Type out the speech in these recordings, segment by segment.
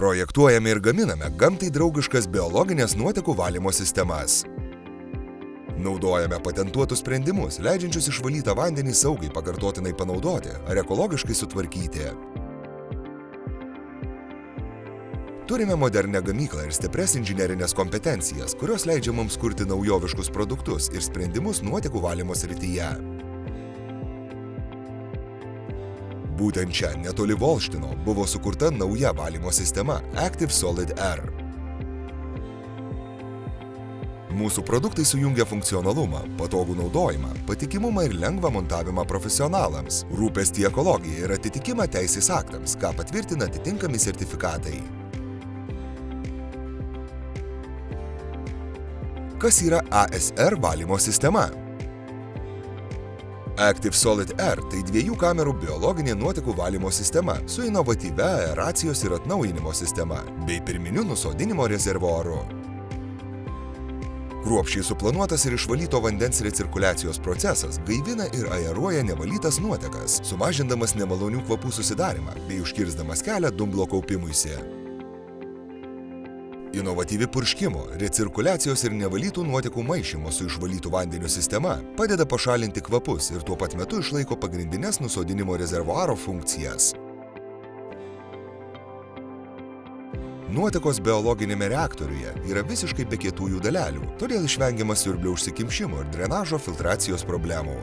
Projektuojame ir gaminame gamtai draugiškas biologinės nuotekų valymo sistemas. Naudojame patentuotus sprendimus, leidžiančius išvalytą vandenį saugiai pakartotinai panaudoti ar ekologiškai sutvarkyti. Turime modernę gamyklą ir stiprias inžinerinės kompetencijas, kurios leidžia mums kurti naujoviškus produktus ir sprendimus nuotekų valymo srityje. Būtent čia, netoli Volštino, buvo sukurta nauja valymo sistema Active Solid R. Mūsų produktai sujungia funkcionalumą, patogų naudojimą, patikimumą ir lengvą montavimą profesionalams, rūpestį ekologiją ir atitikimą teisės aktams, ką patvirtina atitinkami sertifikatai. Kas yra ASR valymo sistema? Active Solid R tai 2 kamerų biologinė nuotekų valymo sistema su inovatyvia aeracijos ir atnaujinimo sistema bei pirminiu nusodinimo rezervuaru. Kruopščiai suplanuotas ir išvalyto vandens recirkuliacijos procesas gaivina ir aeruoja nevalytas nuotekas, sumažindamas nemalonių kvapų susidarimą bei užkirsdamas kelią dumblo kaupimuisi. Inovatyvi purškimo, recirkuliacijos ir nevalytų nuotekų maišymo su išvalytų vandeniu sistema padeda pašalinti kvapus ir tuo pat metu išlaiko pagrindines nusodinimo rezervuaro funkcijas. Nuotekos biologinėme reaktoriuje yra visiškai be kietųjų dalelių, todėl išvengiama siurblio užsikimšimo ir drenažo filtracijos problemų.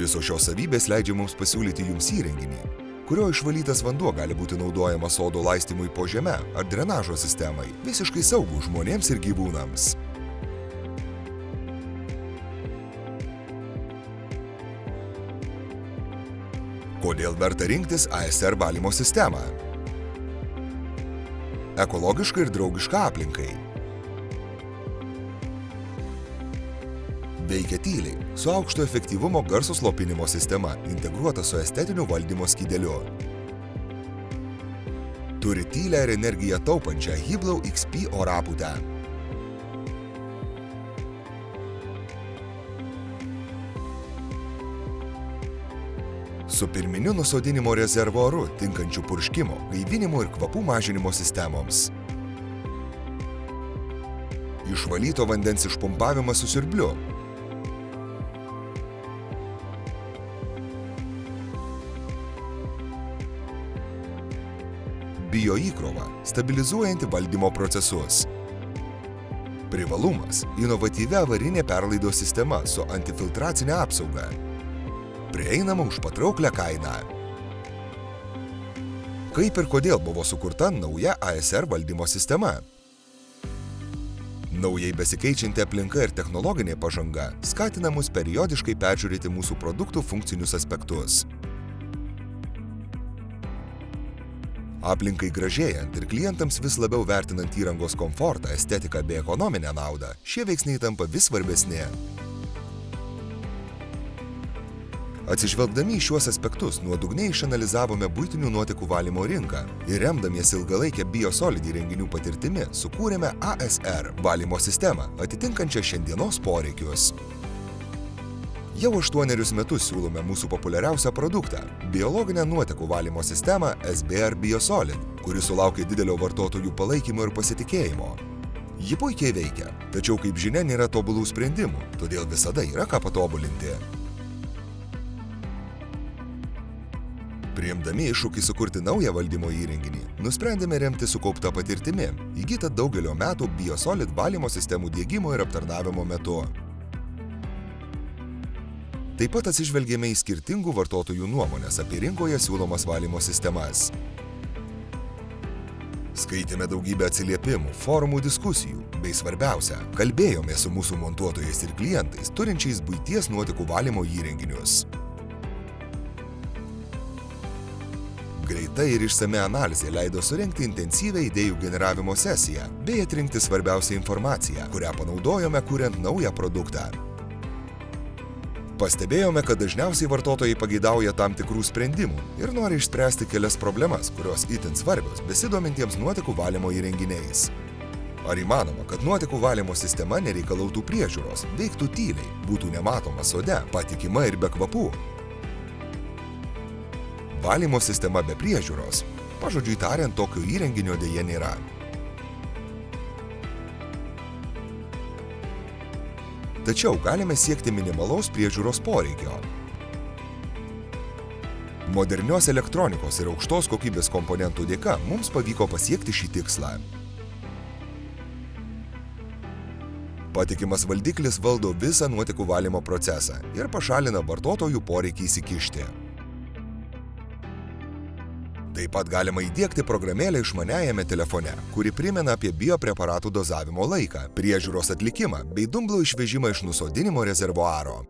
Visos šios savybės leidžia mums pasiūlyti jums įrenginį, kurio išvalytas vanduo gali būti naudojamas sodo laistymui po žeme ar drenažo sistemai, visiškai saugų žmonėms ir gyvūnams. Kodėl verta rinktis ASR valymo sistemą? Ekologiška ir draugiška aplinkai. Veikia tyliai, su aukšto efektyvumo garso slopinimo sistema, integruota su estetiniu valdymo skydeliu. Turi tylią ir energiją taupančią Hiblau XP orapūtę. Su pirminiu nusodinimo rezervuaru, tinkančiu purškimo, gaivinimo ir kvapų mažinimo sistemoms. Išvalyto vandens išpumpavimas su siurbliu. Bioįkrova, stabilizuojanti valdymo procesus. Privalumas – inovatyvia avarinė perlaidos sistema su antifiltracinė apsauga. Prieinama už patrauklią kainą. Kaip ir kodėl buvo sukurta nauja ASR valdymo sistema? Naujai besikeičianti aplinka ir technologinė pažanga skatina mus periodiškai peržiūrėti mūsų produktų funkcinius aspektus. Aplinkai gražėjant ir klientams vis labiau vertinant įrangos komfortą, estetiką bei ekonominę naudą, šie veiksniai tampa vis svarbesni. Atsižvelgdami į šiuos aspektus, nuodugniai išanalizavome buitinių nuotekų valymo rinką ir remdamiesi ilgalaikę BioSolid įrenginių patirtimi, sukūrėme ASR valymo sistemą, atitinkančią šiandienos poreikius. Jau 8 metus siūlome mūsų populiariausią produktą – biologinę nuotekų valymo sistemą SBR BioSolid, kuri sulaukė didelio vartotojų palaikymo ir pasitikėjimo. Ji puikiai veikia, tačiau kaip žinia nėra tobulų sprendimų, todėl visada yra ką patobulinti. Priimdami iššūkį sukurti naują valdymo įrenginį, nusprendėme remti sukauptą patirtimi, įgytą daugelio metų BioSolid valymo sistemų diegimo ir aptarnavimo metu. Taip pat atsižvelgėme į skirtingų vartotojų nuomonės apie rinkoje siūlomas valymo sistemas. Skaitėme daugybę atsiliepimų, forumų diskusijų, bei svarbiausia, kalbėjome su mūsų montuotojais ir klientais, turinčiais buities nuotekų valymo įrenginius. Greita ir išsami analizė leido surengti intensyvią idėjų generavimo sesiją bei atrinkti svarbiausią informaciją, kurią panaudojome kuriant naują produktą. Pastebėjome, kad dažniausiai vartotojai pageidauja tam tikrų sprendimų ir nori išspręsti kelias problemas, kurios itin svarbios besidomintiems nuotekų valymo įrenginiais. Ar įmanoma, kad nuotekų valymo sistema nereikalautų priežiūros, veiktų tyliai, būtų nematoma sode, patikima ir be kvapų? Valymo sistema be priežiūros Pažodžiui tariant, tokio įrenginio dėja nėra. Tačiau galime siekti minimalaus priežiūros poreikio. Modernios elektronikos ir aukštos kokybės komponentų dėka mums pavyko pasiekti šį tikslą. Patikimas valdiklis valdo visą nuotekų valymo procesą ir pašalina vartotojų poreikį įsikišti. Taip pat galima įdiegti programėlę išmaniajame telefone, kuri primena apie biopreparatų dozavimo laiką, priežiūros atlikimą bei dumblų išvežimą iš nusodinimo rezervuaro.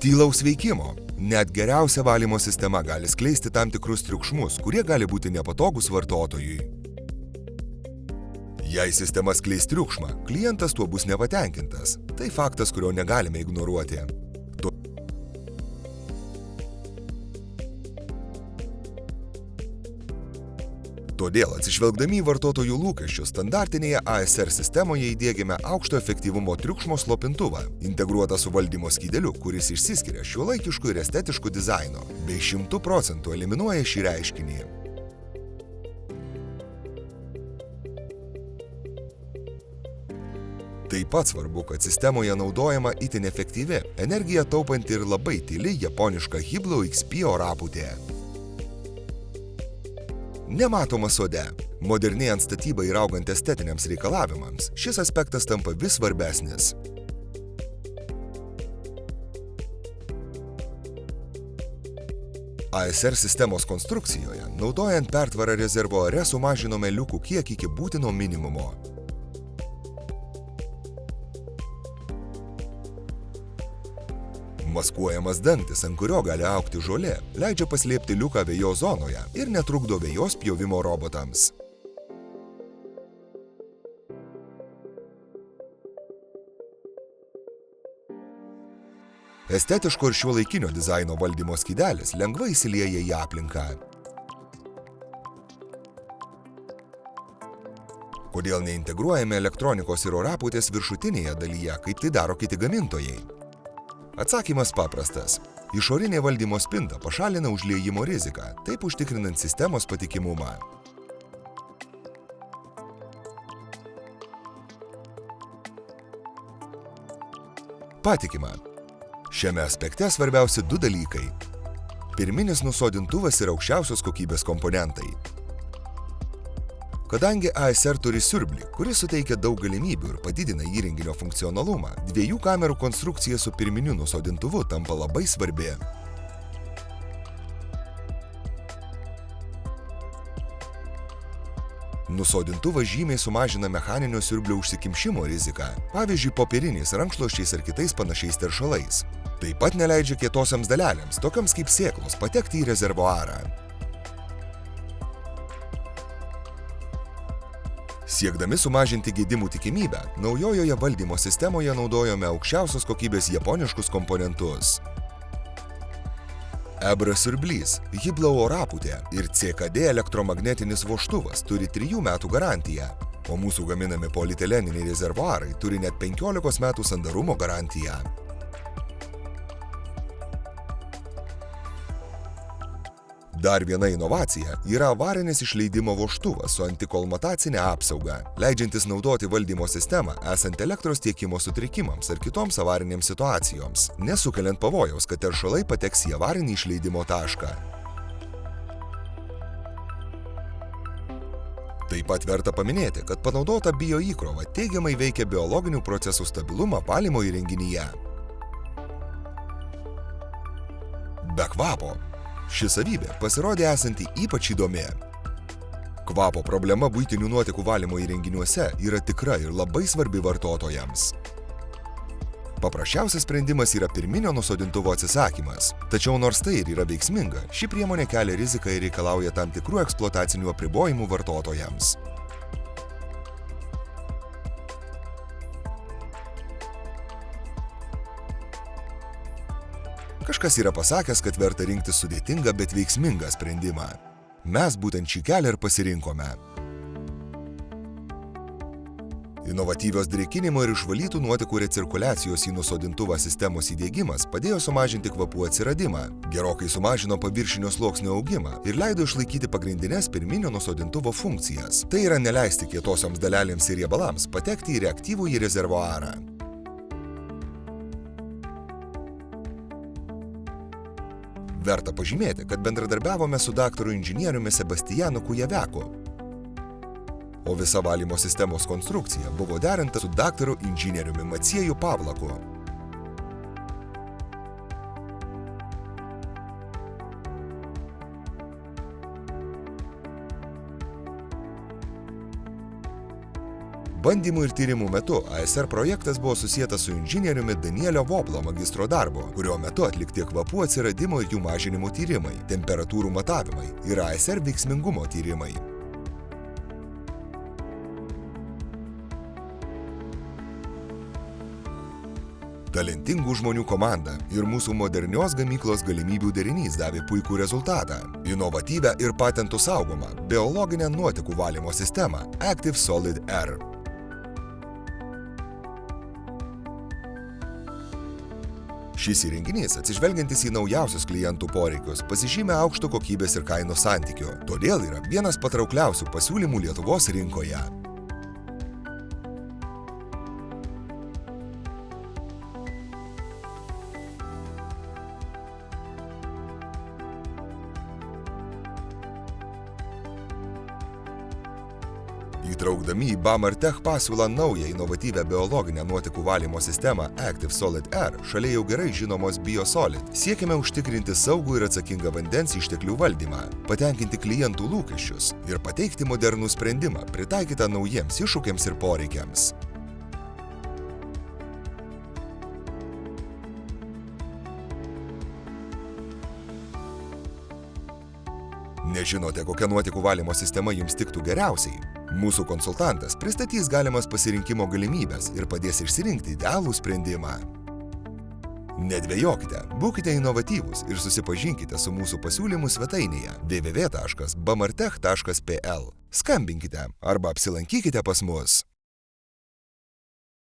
Tylaus veikimo. Net geriausia valymo sistema gali skleisti tam tikrus triukšmus, kurie gali būti nepatogus vartotojui. Jei sistema skleis triukšmą, klientas tuo bus nepatenkintas. Tai faktas, kurio negalime ignoruoti. Todėl, atsižvelgdami į vartotojų lūkesčius, standartinėje ASR sistemoje įdiegėme aukšto efektyvumo triukšmo slopintuvą, integruotą su valdymo skydeliu, kuris išsiskiria šiuolaikišku ir estetišku dizainu, bei 100% eliminuoja šį reiškinį. Taip pat svarbu, kad sistemoje naudojama itin efektyvi, energiją taupanti ir labai tyli japoniška Hiblo XP orapūtė. Nematoma sode. Modernėjant statybą ir augant estetiniams reikalavimams, šis aspektas tampa vis svarbesnis. ASR sistemos konstrukcijoje, naudojant pertvarą rezervuare, sumažinome liukų kiekį iki būtino minimumo. Maskuojamas dangtis, ant kurio gali augti žolė, leidžia paslėpti liuką vėjos zonoje ir netrukdo vėjos pjovimo robotams. Estetiško ir šiuolaikinio dizaino valdymo skydelis lengvai įsilieja į aplinką. Kodėl neintegruojame elektronikos ir orapūtės viršutinėje dalyje, kaip tai daro kiti gamintojai? Atsakymas paprastas. Išorinė valdymo spinta pašalina užliejimo riziką, taip užtikrinant sistemos patikimumą. Patikima. Šiame aspekte svarbiausi du dalykai. Pirminis nusodintuvas ir aukščiausios kokybės komponentai. Kadangi ASR turi siurblį, kuris suteikia daug galimybių ir padidina įrenginio funkcionalumą, dviejų kamerų konstrukcija su pirminiu nusodintuvu tampa labai svarbi. Nusodintuvas žymiai sumažina mechaninio siurblio užsikimšimo riziką, pavyzdžiui, popieriniais rankšluosčiais ar kitais panašiais teršalais. Taip pat neleidžia kietosioms dalelėms, tokiams kaip sėklos, patekti į rezervuarą. Siekdami sumažinti gedimų tikimybę, naujojoje valdymo sistemoje naudojome aukščiausios kokybės japoniškus komponentus. EBRA siurblys, Hiblo orapūtė ir CKD elektromagnetinis vožtuvas turi 3 metų garantiją, o mūsų gaminami polieteleniniai rezervuarai turi net 15 metų sandarumo garantiją. Dar viena inovacija yra avarinis išleidimo vožtuvas su antikolmatacinė apsauga, leidžiantis naudoti valdymo sistemą esant elektros tiekimo sutrikimams ar kitoms avarinėms situacijoms, nesukeliant pavojaus, kad teršalai pateks į avarinį išleidimo tašką. Taip pat verta paminėti, kad panaudota bioįkrova teigiamai veikia biologinių procesų stabilumą valymo įrenginyje. Be kvapo. Ši savybė pasirodė esanti ypač įdomi. Kvapo problema buitinių nuotekų valymo įrenginiuose yra tikra ir labai svarbi vartotojams. Paprasčiausias sprendimas yra pirminio nusodintuvo atsisakymas. Tačiau nors tai ir yra veiksminga, ši priemonė kelia riziką ir reikalauja tam tikrų eksploatacinių apribojimų vartotojams. Kažkas yra pasakęs, kad verta rinktis sudėtingą, bet veiksmingą sprendimą. Mes būtent šį kelią ir pasirinkome. Inovatyvios drėkinimo ir išvalytų nuotekų recirkuliacijos į nusodintuvą sistemos įdiegimas padėjo sumažinti kvapų atsiradimą, gerokai sumažino paviršinio sluoksnio augimą ir leido išlaikyti pagrindines pirminio nusodintuvo funkcijas. Tai yra neleisti kietosioms dalelėms ir riebalams patekti į reaktyvųjį rezervuarą. Verta pažymėti, kad bendradarbiavome su daktaru inžinieriumi Sebastijanu Kujaveku, o visa valymo sistemos konstrukcija buvo derinta su daktaru inžinieriumi Macieju Pavlaku. Bandymų ir tyrimų metu ASR projektas buvo susietas su inžinieriumi Danielio Voblo magistro darbu, kurio metu atlikti kvapų atsiradimo ir jų mažinimo tyrimai, temperatūrų matavimai ir ASR veiksmingumo tyrimai. Talentingų žmonių komanda ir mūsų modernios gamyklos galimybių derinys davė puikų rezultatą – inovatyvią ir patentų saugomą biologinę nuotekų valymo sistemą Active Solid Air. Šis įrenginys, atsižvelgiantis į naujausius klientų poreikius, pasižymė aukšto kokybės ir kainos santykiu, todėl yra vienas patraukliausių pasiūlymų Lietuvos rinkoje. Įtraukdami į Bamartech pasiūlą naują inovatyvią biologinę nuotekų valymo sistemą Active Solid Air šalia jau gerai žinomos BioSolid, siekiame užtikrinti saugų ir atsakingą vandens išteklių valdymą, patenkinti klientų lūkesčius ir pateikti modernų sprendimą, pritaikytą naujiems iššūkiams ir poreikiams. Nežinote, kokia nuotekų valymo sistema jums tiktų geriausiai? Mūsų konsultantas pristatys galimas pasirinkimo galimybės ir padės išsirinkti idealų sprendimą. Nedvejokite, būkite inovatyvūs ir susipažinkite su mūsų pasiūlymų svetainėje www.bamartech.pl. Skambinkite arba apsilankykite pas mus.